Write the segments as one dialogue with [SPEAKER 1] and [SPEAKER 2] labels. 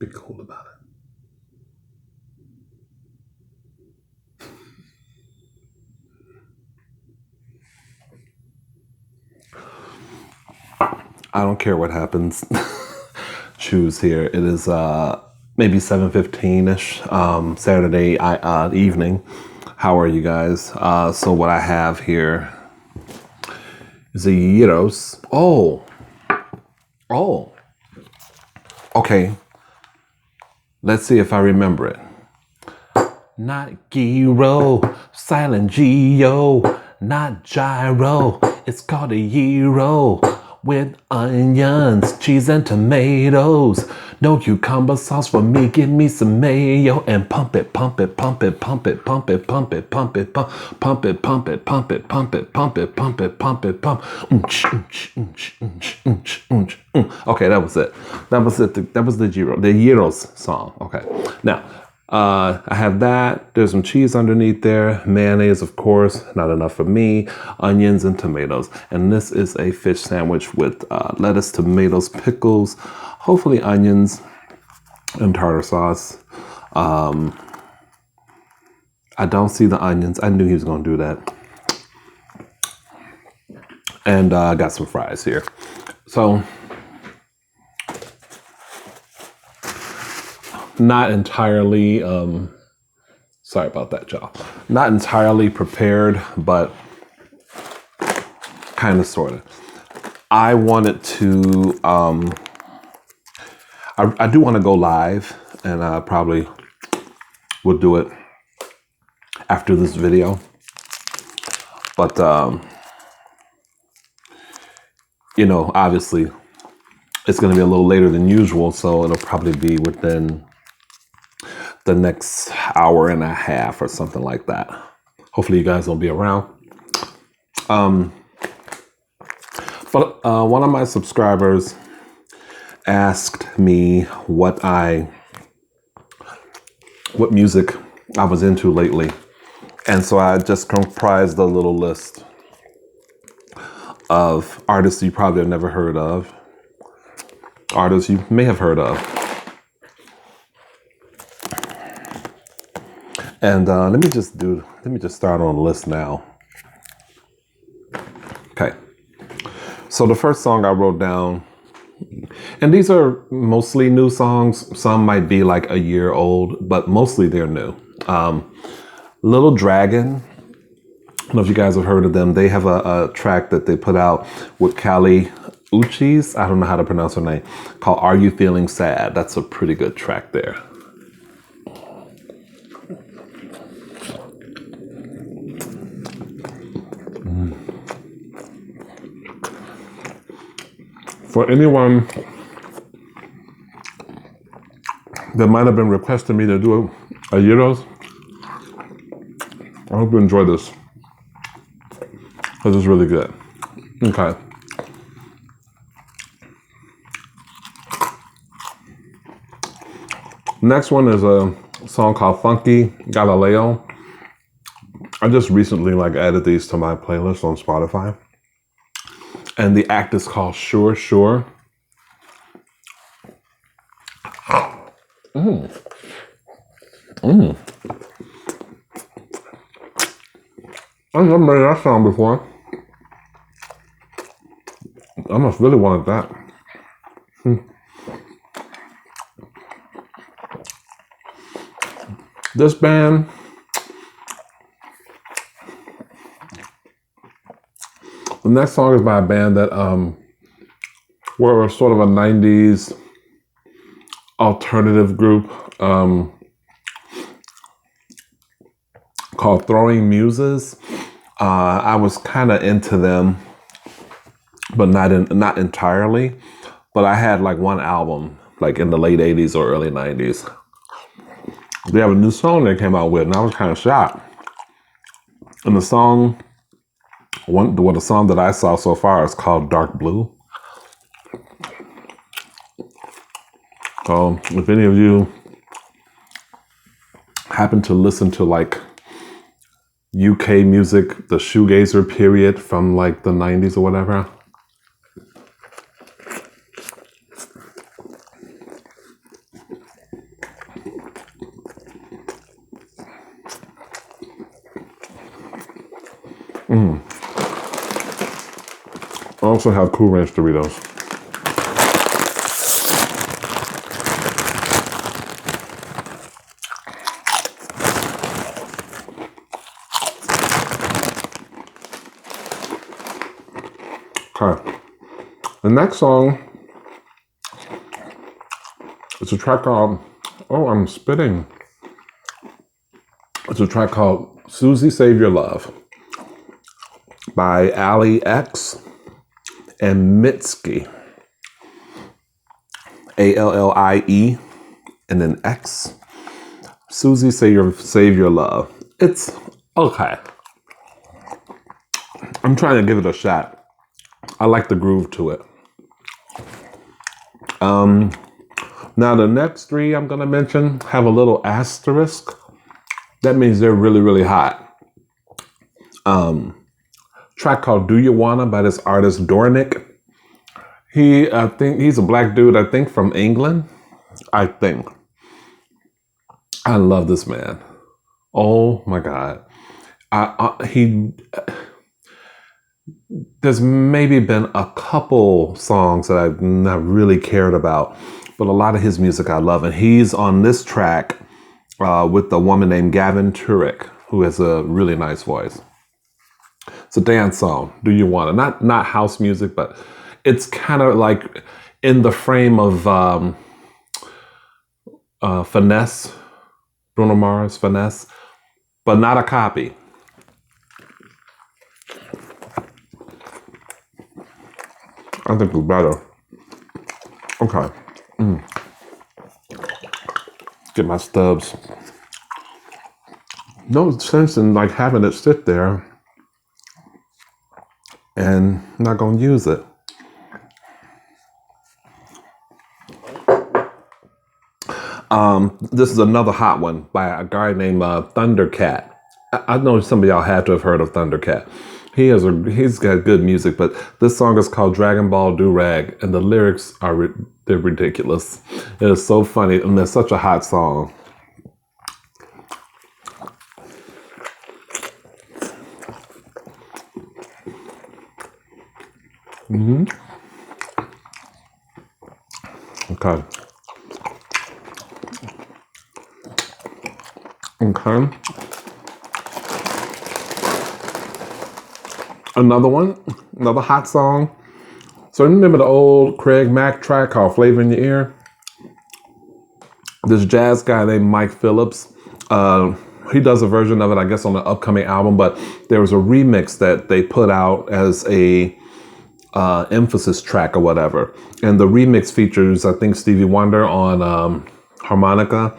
[SPEAKER 1] Be cool about it. I don't care what happens. Choose here. It is maybe 7:15ish Saturday evening. How are you guys? So what I have here is a gyros. Oh. Okay. Let's see if I remember it. Not gyro, silent G-O, not gyro. It's called a gyro with onions, cheese, and tomatoes. No cucumber sauce for me. Give me some mayo and pump it, pump it, pump it, pump it, pump it, pump it, pump it, pump it, pump it, pump it, pump it, pump it, pump it, pump it, pump. Okay, that was it. That was it. That was the gyros song. Okay, now. I have that. There's some cheese underneath there. Mayonnaise, of course, not enough for me. Onions and tomatoes. And this is a fish sandwich with lettuce, tomatoes, pickles, hopefully onions, and tartar sauce. I don't see the onions. I knew he was going to do that. And I got some fries here. So, not entirely, sorry about that, y'all. Not entirely prepared, but kind of, sort of. I wanted to, I do want to go live, and I probably will do it after this video. But, you know, obviously, it's going to be a little later than usual, so it'll probably be within the next hour and a half or something like that. Hopefully you guys will be around. But one of my subscribers asked me what music I was into lately. And so I just comprised a little list of artists you probably have never heard of, artists you may have heard of. And let me just start on the list now. Okay. So the first song I wrote down, and these are mostly new songs. Some might be like a year old, but mostly they're new. Little Dragon. I don't know if you guys have heard of them. They have a track that they put out with Kali Uchis. I don't know how to pronounce her name. Called Are You Feeling Sad? That's a pretty good track there. For anyone that might have been requesting me to do a gyros, I hope you enjoy this, because it's really good. Okay. Next one is a song called Funky Galileo. I just recently added these to my playlist on Spotify. And the act is called Sure Sure. I never made that sound before. I must really wanted that. This band, the next song is by a band that were sort of a 90s alternative group called Throwing Muses. I was kind of into them, but not entirely. But I had one album in the late 80s or early 90s. They have a new song they came out with, and I was kind of shocked. And the song that I saw so far is called Dark Blue. So if any of you happen to listen to UK music, the shoegazer period from the 90s or whatever, I also have Cool Ranch Doritos. Okay. The next song is a track called, oh, I'm spitting. It's a track called Susie Save Your Love by Ali X and Mitski. ALLIE and then X. Susie Save Your Love. It's okay. I'm trying to give it a shot. I like the groove to it. Now the next three I'm gonna mention have a little asterisk. That means they're really, really hot. Track called Do You Wanna by this artist Dornick. I think he's a black dude, I think from England. I think. I love this man. Oh my God. There's maybe been a couple songs that I've not really cared about, but a lot of his music I love. And he's on this track with a woman named Gavin Turek, who has a really nice voice. It's a dance song. Do You Wanna? Not house music, but it's kind of like in the frame of Finesse, Bruno Mars, Finesse, but not a copy. I think it's better. Okay. Get my stubs. No sense in like having it sit there and not gonna use it. This is another hot one by a guy named Thundercat. I know some of y'all had to have heard of Thundercat. He's got good music, but this song is called Dragon Ball Do-Rag, and the lyrics they're ridiculous. It is so funny, and it's such a hot song. Okay. Okay. Another hot song. So remember the old Craig Mack track called Flavor in Your Ear? This jazz guy named Mike Phillips, he does a version of it, I guess, on the upcoming album, but there was a remix that they put out as a emphasis track or whatever. And the remix features, I think, Stevie Wonder on harmonica,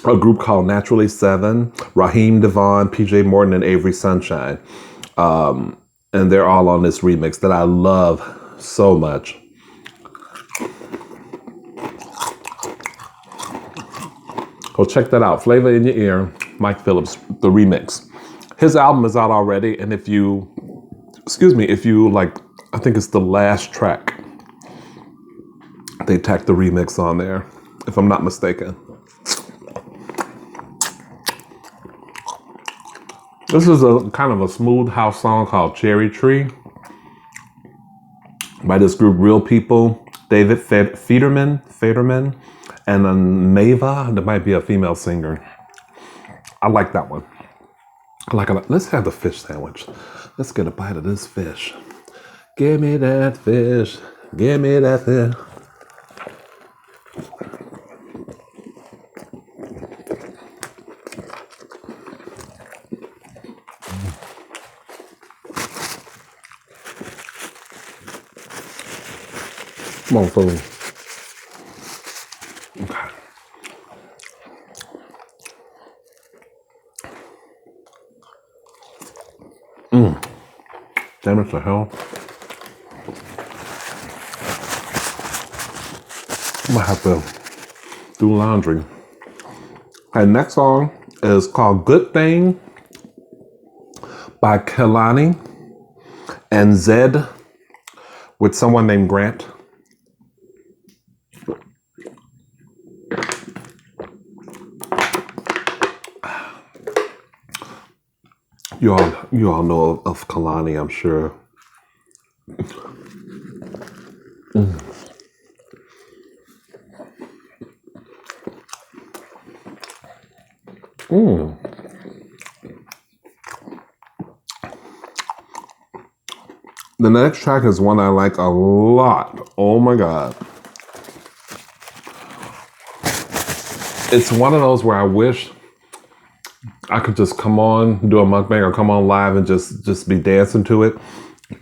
[SPEAKER 1] a group called Naturally Seven, Raheem Devon, PJ Morton, and Avery Sunshine. And they're all on this remix that I love so much. Go check that out. Flavor in Your Ear, Mike Phillips, the remix. His album is out already, and if you like, I think it's the last track, they tacked the remix on there, if I'm not mistaken. This is a kind of a smooth house song called Cherry Tree by this group Real People, David Federman, and then Mava. There might be a female singer. I like that one. Let's have the fish sandwich. Let's get a bite of this fish. Give me that fish. Give me that fish. Come on, fool. Okay. Damn it to hell. I'm gonna have to do laundry. Okay, next song is called Good Thing by Kehlani and Zed with someone named Grant. You all know of Kalani, I'm sure. The next track is one I like a lot. Oh my God. It's one of those where I wish I could just come on, do a mukbang or come on live and just be dancing to it.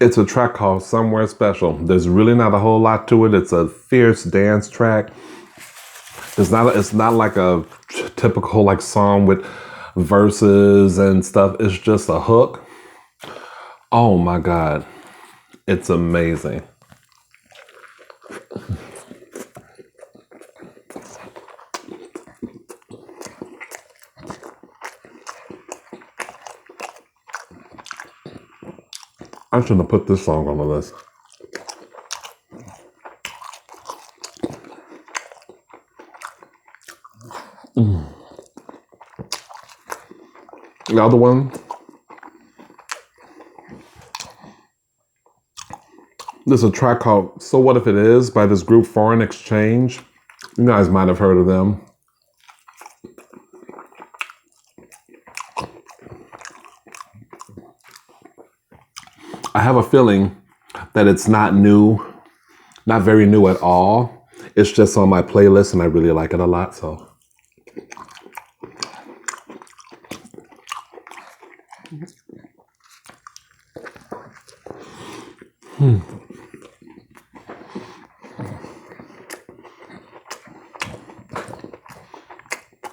[SPEAKER 1] It's a track called Somewhere Special. There's really not a whole lot to it. It's a fierce dance track. It's not like a typical like song with verses and stuff. It's just a hook. Oh my God. It's amazing. I shouldn't have put this song on the list. The other one, there's a track called So What If It Is by this group Foreign Exchange. You guys might have heard of them. I have a feeling that it's not new, not very new at all. It's just on my playlist and I really like it a lot, so.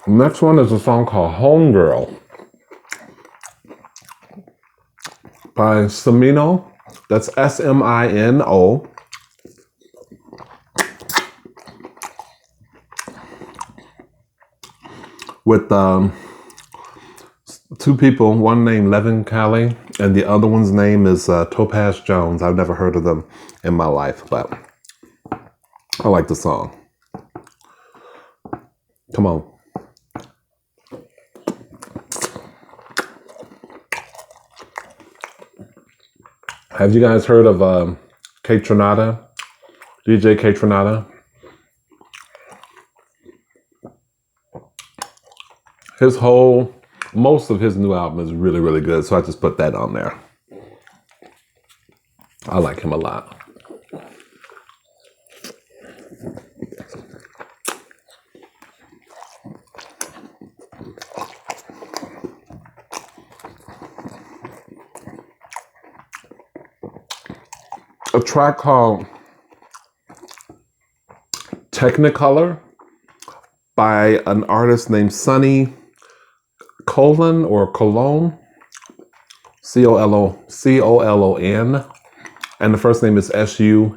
[SPEAKER 1] Next one is a song called Homegirl by Smino. That's Smino. With two people, one named Levin Callie, and the other one's name is Topaz Jones. I've never heard of them in my life, but I like the song. Come on. Have you guys heard of K Tronada? DJ K Tronada? Most of his new album is really, really good, so I just put that on there. I like him a lot. A track called Technicolor by an artist named Sonny Colon or Cologne, Colon, and the first name is Sunni.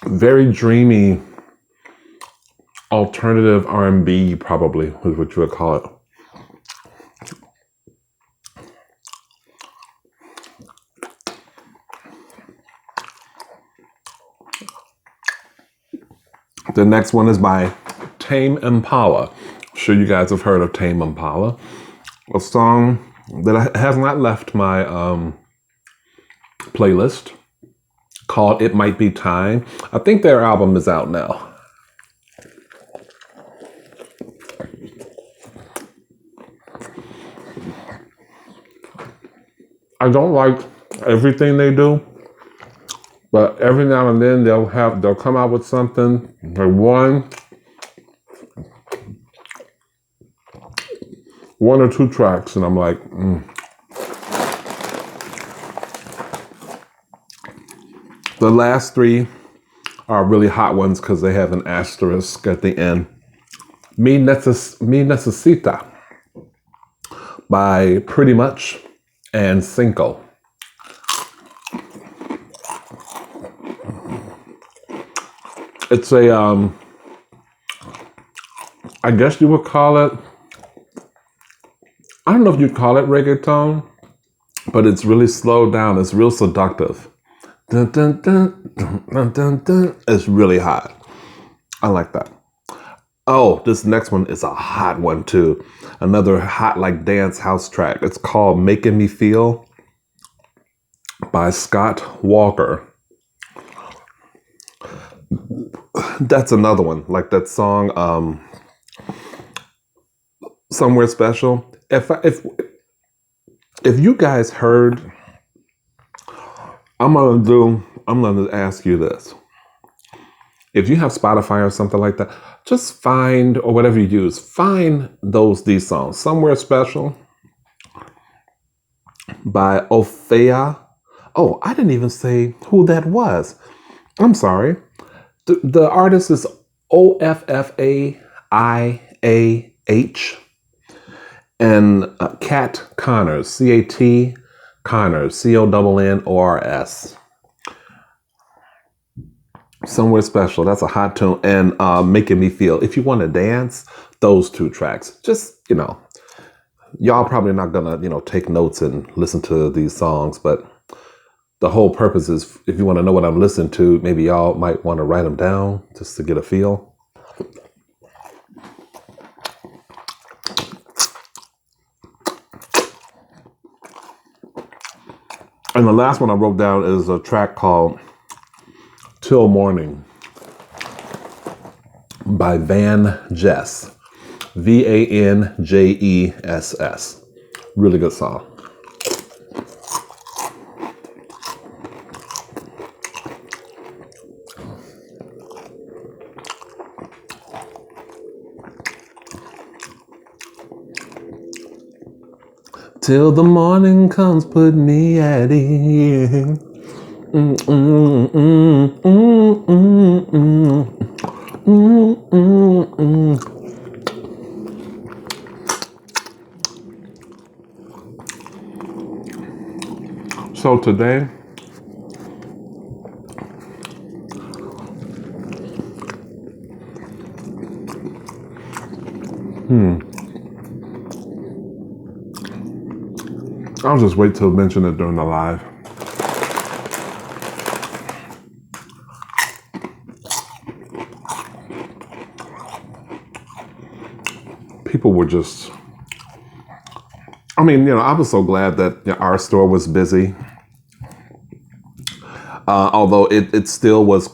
[SPEAKER 1] Very dreamy, alternative R&B, probably is what you would call it. The next one is by Tame Impala. I'm sure you guys have heard of Tame Impala. A song that has not left my playlist called It Might Be Time. I think their album is out now. I don't like everything they do, but every now and then they'll come out with something, like one or two tracks, and I'm like, The last three are really hot ones because they have an asterisk at the end. Mi Necesita by Pretty Much and Cinco. It's a, I guess you would call it, I don't know if you'd call it reggaeton, but it's really slowed down. It's real seductive. Dun, dun, dun, dun, dun, dun, dun. It's really hot. I like that. Oh, this next one is a hot one too. Another hot like dance house track. It's called Making Me Feel by Scott Walker. That's another one. Like that song, Somewhere Special. If you guys heard, I'm gonna ask you this. If you have Spotify or something like that, just find, or whatever you use, find these songs. Somewhere Special by Ophea. Oh, I didn't even say who that was. I'm sorry. The artist is Offaih and Cat Connors, Cat Connors, Connors. Somewhere Special. That's a hot tune. And Making Me Feel. If you want to dance, those two tracks. Just, y'all probably not gonna, take notes and listen to these songs, but the whole purpose is if you want to know what I'm listening to, maybe y'all might want to write them down just to get a feel. And the last one I wrote down is a track called Till Morning by Van Jess. Vanjess. Really good song. Till the morning comes, put me at ease. So today, I'll just wait till mention it during the live. People were just, I was so glad that our store was busy. Although it still was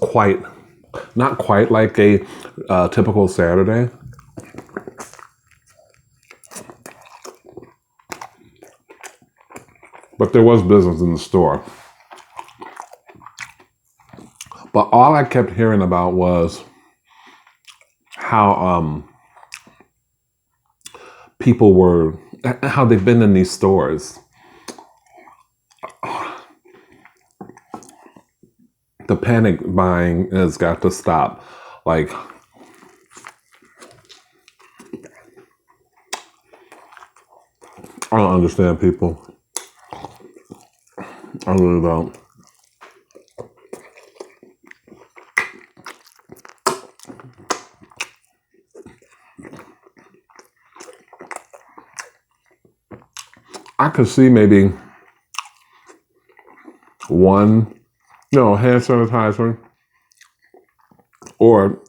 [SPEAKER 1] not quite like a typical Saturday. But there was business in the store. But all I kept hearing about was how people were, how they've been in these stores. The panic buying has got to stop. Like, I don't understand people. I really don't. I could see maybe one, hand sanitizer or,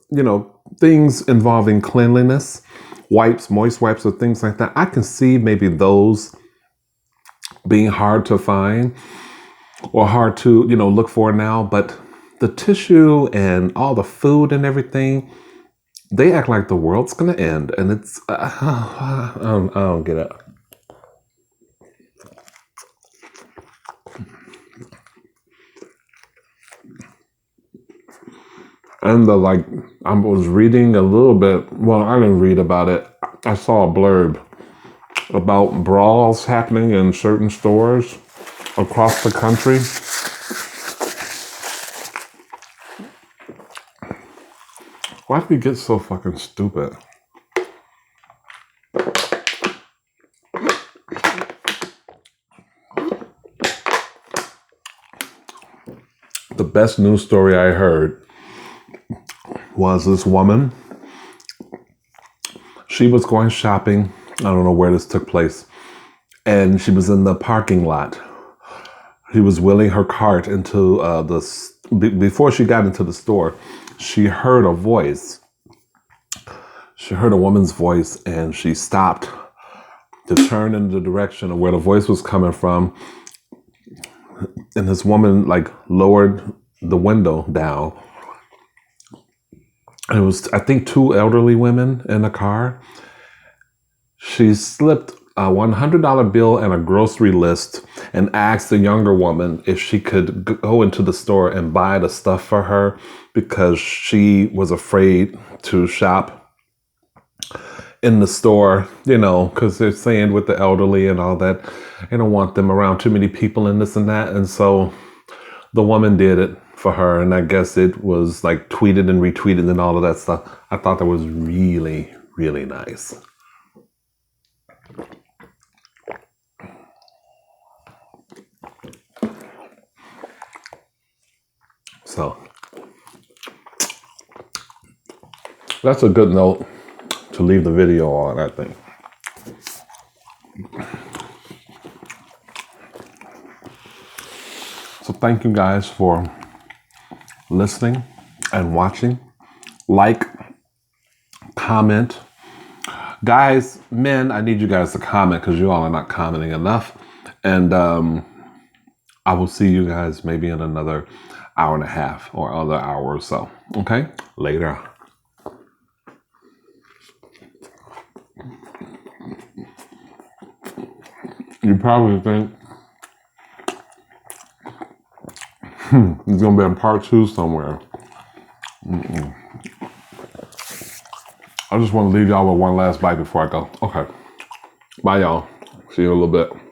[SPEAKER 1] things involving cleanliness, wipes, moist wipes or things like that. I can see maybe those being hard to find or hard to, look for now. But the tissue and all the food and everything, they act like the world's going to end. And it's, I don't get it. And I was reading a little bit. Well, I didn't read about it. I saw a blurb about brawls happening in certain stores across the country. Why do we get so fucking stupid? The best news story I heard was this woman. She was going shopping. I don't know where this took place. And she was in the parking lot. She was wheeling her cart into before she got into the store, she heard a voice she heard a woman's voice and she stopped to turn in the direction of where the voice was coming from. And this woman like lowered the window down. And it was, I think, two elderly women in a car. She slipped a $100 bill and a grocery list and asked the younger woman if she could go into the store and buy the stuff for her because she was afraid to shop in the store, you know, because they're saying with the elderly and all that, they don't want them around too many people and this and that. And so the woman did it for her. And I guess it was like tweeted and retweeted and all of that stuff. I thought that was really, really nice. So that's a good note to leave the video on, I think. So thank you guys for listening and watching. Like, comment. Guys, men, I need you guys to comment because you all are not commenting enough. And I will see you guys maybe in another hour and a half or other hour or so. Okay? Later. You probably think it's going to be in part 2 somewhere. I just want to leave y'all with one last bite before I go. Okay. Bye, y'all. See you in a little bit.